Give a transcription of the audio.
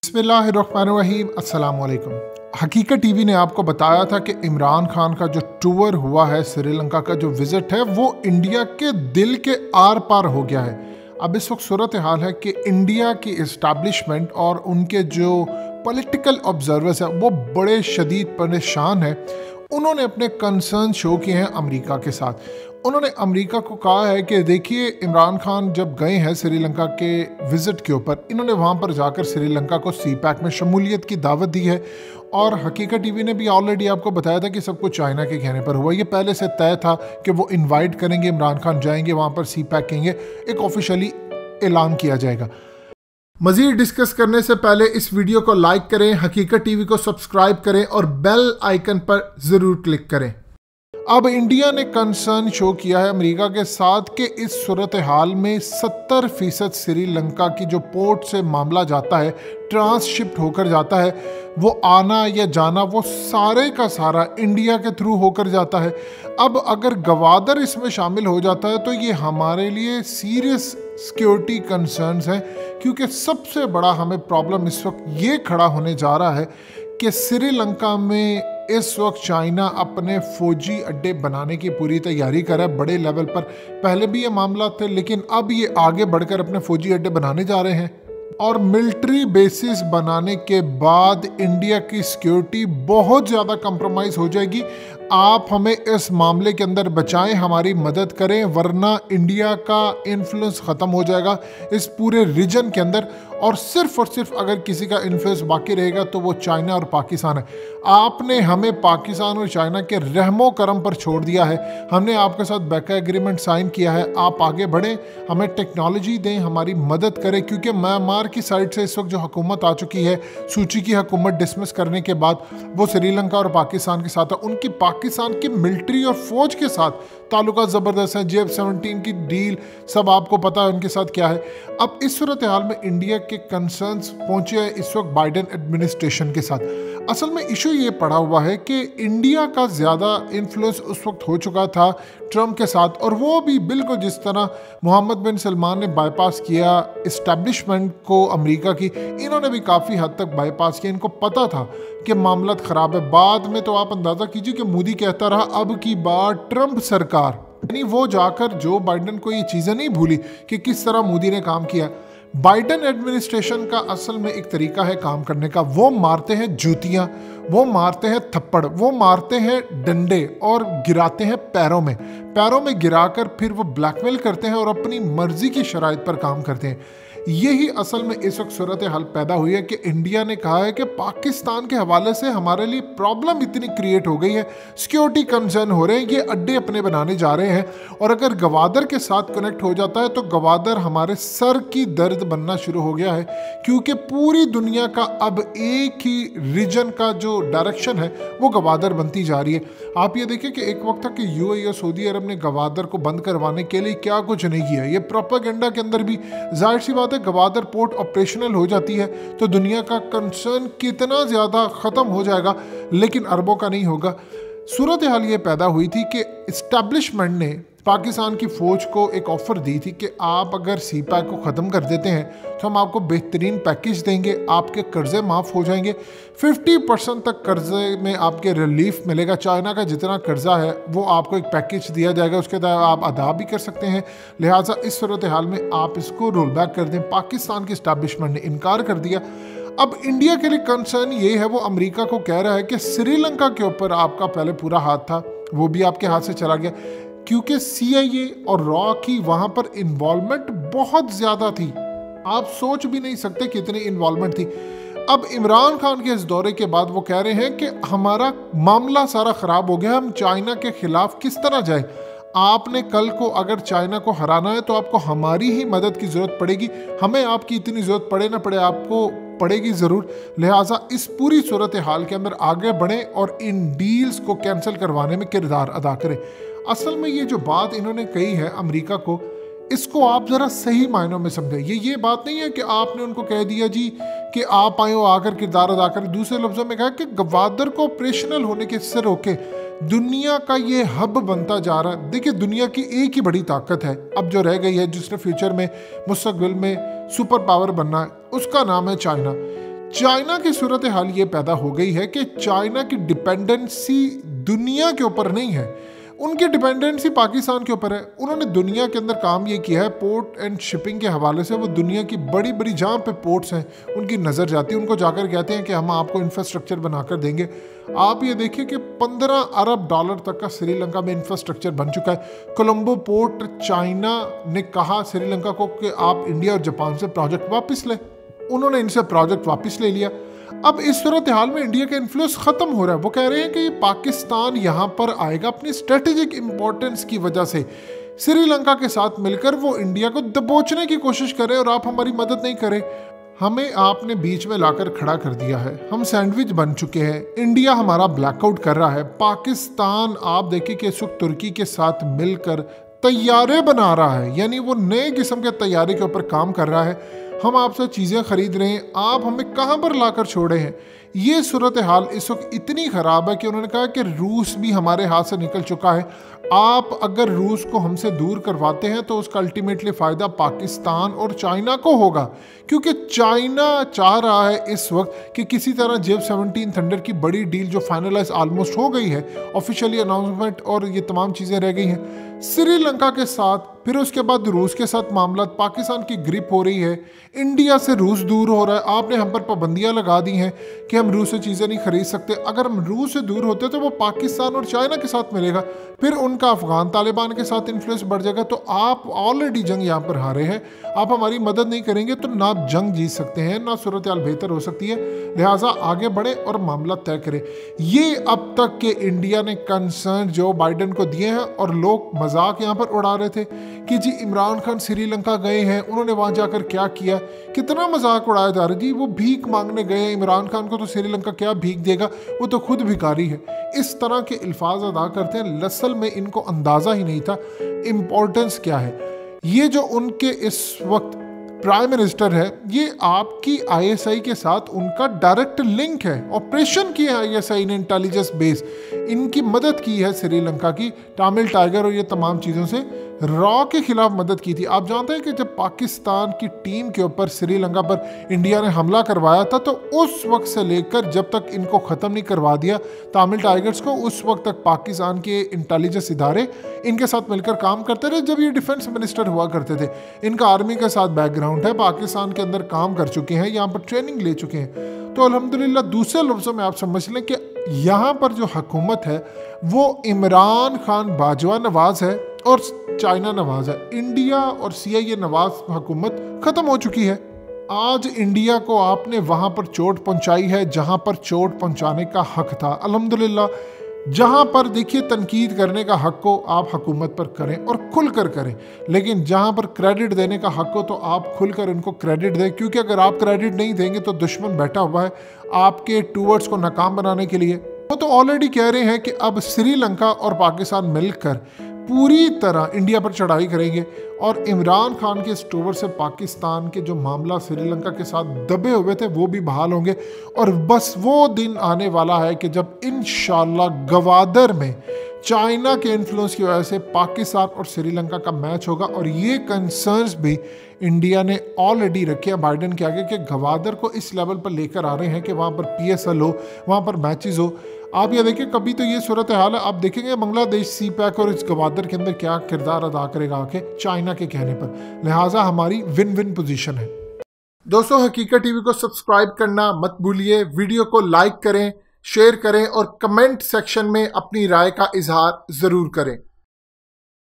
बिस्मिल्लाहिर्रहमानिर्रहीम, अस्सलाम वालेकुम। हकीकत टीवी ने आपको बताया था कि इमरान खान का जो टूर हुआ है, श्रीलंका का जो विज़िट है, वो इंडिया के दिल के आर पार हो गया है। अब इस वक्त सूरत हाल है कि इंडिया की इस्टेब्लिशमेंट और उनके जो पॉलिटिकल ऑब्जर्वर्स हैं वो बड़े शदीद परेशान हैं। उन्होंने अपने कंसर्न शो किए हैं अमेरिका के साथ। उन्होंने अमेरिका को कहा है कि देखिए, इमरान खान जब गए हैं श्रीलंका के विज़िट के ऊपर, इन्होंने वहाँ पर जाकर श्रीलंका को CPEC में शमूलियत की दावत दी है। और हकीकत टीवी ने भी ऑलरेडी आपको बताया था कि सब कुछ चाइना के कहने पर हुआ। ये पहले से तय था कि वो इनवाइट करेंगे, इमरान खान जाएंगे वहाँ पर, CPEC कहेंगे, एक ऑफिशियली ऐलान किया जाएगा। मज़ीद डिस्कस करने से पहले इस वीडियो को लाइक करें, हकीकत टीवी को सब्सक्राइब करें और बेल आइकन पर ज़रूर क्लिक करें। अब इंडिया ने कंसर्न शो किया है अमेरिका के साथ कि इस सूरत हाल में 70% श्रीलंका की जो पोर्ट से मामला जाता है, ट्रांसशिप्ट होकर जाता है, वो आना या जाना वो सारे का सारा इंडिया के थ्रू होकर जाता है। अब अगर गवादर इसमें शामिल हो जाता है तो ये हमारे लिए सीरियस सिक्योरिटी कंसर्न्स हैं, क्योंकि सबसे बड़ा हमें प्रॉब्लम इस वक्त ये खड़ा होने जा रहा है कि श्रीलंका में इस वक्त चाइना अपने फौजी अड्डे बनाने की पूरी तैयारी कर रहा है बड़े लेवल पर। पहले भी ये मामला थे, लेकिन अब ये आगे बढ़कर अपने फौजी अड्डे बनाने जा रहे हैं। और मिलिट्री बेसिस बनाने के बाद इंडिया की सिक्योरिटी बहुत ज़्यादा कंप्रोमाइज़ हो जाएगी। आप हमें इस मामले के अंदर बचाएं, हमारी मदद करें, वरना इंडिया का इन्फ्लुएंस ख़त्म हो जाएगा इस पूरे रीजन के अंदर। और सिर्फ अगर किसी का इन्फ्लुएंस बाकी रहेगा तो वो चाइना और पाकिस्तान है। आपने हमें पाकिस्तान और चाइना के रहमो करम पर छोड़ दिया है। हमने आपके साथ बैका एग्रीमेंट साइन किया है। आप आगे बढ़ें, हमें टेक्नोलॉजी दें, हमारी मदद करें, क्योंकि म्यांमार की साइड से इस वक्त जो हुकूमत आ चुकी है, सूची की हुकूमत डिसमिस करने के बाद, वो श्रीलंका और पाकिस्तान के साथ है। उनकी पाकिस्तान की मिलिट्री और फौज के साथ ताल्लुकात ज़बरदस्त हैं। JF-17 की डील सब आपको पता है उनके साथ क्या है। अब इस सूरत हाल में इंडिया के कंसर्न्स पहुंचे हैं इस वक्त बाइडेन एडमिनिस्ट्रेशन के साथ। असल में इशू ये पड़ा हुआ है कि इंडिया का ज़्यादा इन्फ्लुएंस उस वक्त हो चुका था ट्रम्प के साथ, और वो भी बिल्कुल जिस तरह मोहम्मद बिन सलमान ने बाईपास किया इस्टेब्लिशमेंट को अमेरिका की, इन्होंने भी काफ़ी हद तक बाईपास किया। इनको पता था कि मामला ख़राब है। बाद में तो आप अंदाज़ा कीजिए कि मोदी कहता रहा अब की बार ट्रम्प सरकार, यानी वो जाकर जो बाइडेन को ये चीज़ें नहीं भूली कि किस तरह मोदी ने काम किया। बाइडेन एडमिनिस्ट्रेशन का असल में एक तरीका है काम करने का। वो मारते हैं जूतियाँ, वो मारते हैं थप्पड़, वो मारते हैं डंडे और गिराते हैं पैरों में गिराकर फिर वो ब्लैकमेल करते हैं और अपनी मर्जी की शराइत पर काम करते हैं। यही असल में इस वक्त सूरत हाल पैदा हुई है कि इंडिया ने कहा है कि पाकिस्तान के हवाले से हमारे लिए प्रॉब्लम इतनी क्रिएट हो गई है, सिक्योरिटी कंसर्न हो रहे हैं, ये अड्डे अपने बनाने जा रहे हैं। और अगर गवादर के साथ कनेक्ट हो जाता है तो गवादर हमारे सर की दर्द बनना शुरू हो गया है, क्योंकि पूरी दुनिया का अब एक ही रीजन का जो डायरेक्शन है वो गवादर बनती जा रही है। आप ये देखिए कि एक वक्त था कि UAE और सऊदी अरब ने गवादर को बंद करवाने के लिए क्या कुछ नहीं किया। ये प्रोपेगेंडा के अंदर भी जाहिर सी बात है, गवादर पोर्ट ऑपरेशनल हो जाती है तो दुनिया का कंसर्न कितना ज़्यादा ख़त्म हो जाएगा, लेकिन अरबों का नहीं होगा। सूरत हाल ये पैदा हुई थी कि इस्टेब्लिशमेंट ने पाकिस्तान की फ़ौज को एक ऑफ़र दी थी कि आप अगर CPEC को ख़त्म कर देते हैं तो हम आपको बेहतरीन पैकेज देंगे, आपके कर्ज़े माफ़ हो जाएंगे, 50% तक कर्ज़े में आपके रिलीफ मिलेगा। चाइना का जितना कर्ज़ा है वो आपको एक पैकेज दिया जाएगा, उसके तहत आप अदा भी कर सकते हैं। लिहाजा इस सूरत हाल में आप इसको रोल बैक कर दें। पाकिस्तान की इस्टेब्लिशमेंट ने इनकार कर दिया। अब इंडिया के लिए कंसर्न ये है, वो अमेरिका को कह रहा है कि श्रीलंका के ऊपर आपका पहले पूरा हाथ था, वो भी आपके हाथ से चला गया, क्योंकि CIA और रॉ की वहाँ पर इन्वॉल्वमेंट बहुत ज़्यादा थी। आप सोच भी नहीं सकते कितनी इन्वॉल्वमेंट थी। अब इमरान खान के इस दौरे के बाद वो कह रहे हैं कि हमारा मामला सारा ख़राब हो गया, हम चाइना के ख़िलाफ़ किस तरह जाए। आपने कल को अगर चाइना को हराना है तो आपको हमारी ही मदद की ज़रूरत पड़ेगी। हमें आपकी इतनी ज़रूरत पड़े ना पड़े, आपको पड़ेगी ज़रूर। लिहाजा इस पूरी सूरत हाल के अंदर आगे बढ़ें और इन डील्स को कैंसिल करवाने में किरदार अदा करें। असल में ये जो बात इन्होंने कही है अमेरिका को, इसको आप ज़रा सही मायनों में समझें। ये बात नहीं है कि आपने उनको कह दिया जी कि आप आए हो आकर किरदार अदा करें। दूसरे लफ्ज़ों में कहा कि गवादर को ऑपरेशनल होने के से रोके। दुनिया का ये हब बनता जा रहा है। देखिए, दुनिया की एक ही बड़ी ताकत है अब जो रह गई है, जिसने फ्यूचर में मुस्तकबिल में सुपर पावर बनना है, उसका नाम है चाइना। चाइना की सूरत हाल ये पैदा हो गई है कि चाइना की डिपेंडेंसी दुनिया के ऊपर नहीं है, उनकी डिपेंडेंसी पाकिस्तान के ऊपर है। उन्होंने दुनिया के अंदर काम ये किया है, पोर्ट एंड शिपिंग के हवाले से वो दुनिया की बड़ी बड़ी जहाँ पे पोर्ट्स हैं उनकी नज़र जाती है, उनको जाकर कहते हैं कि हम आपको इंफ्रास्ट्रक्चर बनाकर देंगे। आप ये देखिए कि 15 अरब डॉलर तक का श्रीलंका में इंफ्रास्ट्रक्चर बन चुका है। कोलंबो पोर्ट चाइना ने कहा श्रीलंका को कि आप इंडिया और जापान से प्रोजेक्ट वापस लें, उन्होंने इनसे प्रोजेक्ट वापस ले लिया। अब इस सूरत हाल में इंडिया का इन्फ्लुएंस खत्म हो रहा है। वो कह रहे हैं कि पाकिस्तान यहाँ पर आएगा अपनी स्ट्रेटेजिक इंपॉर्टेंस की वजह से, श्रीलंका के साथ मिलकर वो इंडिया को दबोचने की कोशिश करें और आप हमारी मदद नहीं करें। हमें आपने बीच में लाकर खड़ा कर दिया है, हम सैंडविच बन चुके हैं, इंडिया हमारा ब्लैकआउट कर रहा है। पाकिस्तान आप देखिए कि इस वक्त तुर्की के साथ मिलकर तैयारे बना रहा है, यानी वो नए किस्म के तैयारे के ऊपर काम कर रहा है। हम आपसे चीज़ें खरीद रहे हैं, आप हमें कहाँ पर लाकर छोड़े हैं। ये सूरत हाल इस वक्त इतनी ख़राब है कि उन्होंने कहा कि रूस भी हमारे हाथ से निकल चुका है। आप अगर रूस को हमसे दूर करवाते हैं तो उसका अल्टीमेटली फ़ायदा पाकिस्तान और चाइना को होगा, क्योंकि चाइना चाह रहा है इस वक्त कि किसी तरह J-17 थंडर की बड़ी डील जो फाइनलाइज ऑलमोस्ट हो गई है, ऑफिशियली अनाउंसमेंट और ये तमाम चीज़ें रह गई हैं, श्रीलंका के साथ, फिर उसके बाद रूस के साथ मामला, पाकिस्तान की ग्रिप हो रही है, इंडिया से रूस दूर हो रहा है। आपने हम पर पाबंदियां लगा दी हैं कि हम रूस से चीज़ें नहीं खरीद सकते। अगर हम रूस से दूर होते तो वो पाकिस्तान और चाइना के साथ मिलेगा, फिर उनका अफगान तालिबान के साथ इन्फ्लुएंस बढ़ जाएगा। तो आप ऑलरेडी जंग यहाँ पर हारे हैं, आप हमारी मदद नहीं करेंगे तो ना जंग जीत सकते हैं, ना सूरत हाल बेहतर हो सकती है। लिहाजा आगे बढ़े और मामला तय करें। ये अब तक के इंडिया ने कंसर्न जो बाइडन को दिए हैं, और लोग मजाक यहाँ पर उड़ा रहे थे कि जी इमरान खान श्रीलंका गए हैं, उन्होंने वहाँ जाकर क्या किया। कितना मजाक उड़ाया जा रहा है जी, वो भीख मांगने गए हैं, इमरान खान को तो श्रीलंका क्या भीख देगा, वो तो खुद भिखारी है। इस तरह के अल्फाज अदा करते हैं, असल में इनको अंदाज़ा ही नहीं था इम्पोर्टेंस क्या है। ये जो उनके इस वक्त प्राइम मिनिस्टर है, ये आपकी ISI के साथ उनका डायरेक्ट लिंक है। ऑपरेशन किया है ISI ने, इंटेलिजेंस बेस, इनकी मदद की है श्रीलंका की, तमिल टाइगर और ये तमाम चीज़ों से रॉ के खिलाफ मदद की थी। आप जानते हैं कि जब पाकिस्तान की टीम के ऊपर श्रीलंका पर इंडिया ने हमला करवाया था, तो उस वक्त से लेकर जब तक इनको ख़त्म नहीं करवा दिया तमिल टाइगर्स को, उस वक्त तक पाकिस्तान के इंटेलिजेंस इदारे इनके साथ मिलकर काम करते रहे। जब ये डिफेंस मिनिस्टर हुआ करते थे, इनका आर्मी के साथ बैकग्राउंड है, पाकिस्तान के अंदर काम कर चुके हैं, यहाँ पर ट्रेनिंग ले चुके हैं। तो अल्हम्दुलिल्लाह, दूसरे लफ्ज़ों में आप समझ लें कि यहाँ पर जो हुकूमत है वो इमरान खान बाजवा नवाज है और चाइना नवाज है। इंडिया और CIA नवाज हुकूमत ख़त्म हो चुकी है। आज इंडिया को आपने वहाँ पर चोट पहुँचाई है जहाँ पर चोट पहुँचाने का हक था। अल्हम्दुलिल्लाह, जहाँ पर देखिए तनकीद करने का हक को आप हुकूमत पर करें और खुलकर करें, लेकिन जहाँ पर क्रेडिट देने का हक हो तो आप खुलकर उनको क्रेडिट दें, क्योंकि अगर आप क्रेडिट नहीं देंगे तो दुश्मन बैठा हुआ है आपके टूवर्ड्स को नाकाम बनाने के लिए। वो तो ऑलरेडी कह रहे हैं कि अब श्रीलंका और पाकिस्तान मिलकर पूरी तरह इंडिया पर चढ़ाई करेंगे, और इमरान खान के स्टोवर से पाकिस्तान के जो मामला श्रीलंका के साथ दबे हुए थे वो भी बहाल होंगे। और बस वो दिन आने वाला है कि जब इंशाल्लाह गवादर में चाइना के इन्फ्लुएंस की वजह से पाकिस्तान और श्रीलंका का मैच होगा। और ये कंसर्न्स भी इंडिया ने ऑलरेडी रखे हैं बाइडन के आगे कि गवादर को इस लेवल पर लेकर आ रहे हैं कि वहाँ पर PSL हो, वहाँ पर मैचेस हो। आप ये देखिए, कभी तो ये सूरत हाल है, आप देखेंगे बांग्लादेश CPEC और इस गवादर के अंदर क्या किरदार अदा करेगा आके चाइना के कहने पर। लिहाजा हमारी विन विन पोजीशन है। दोस्तों, हकीकत TV को सब्सक्राइब करना मत भूलिए, वीडियो को लाइक करें, शेयर करें और कमेंट सेक्शन में अपनी राय का इजहार ज़रूर करें।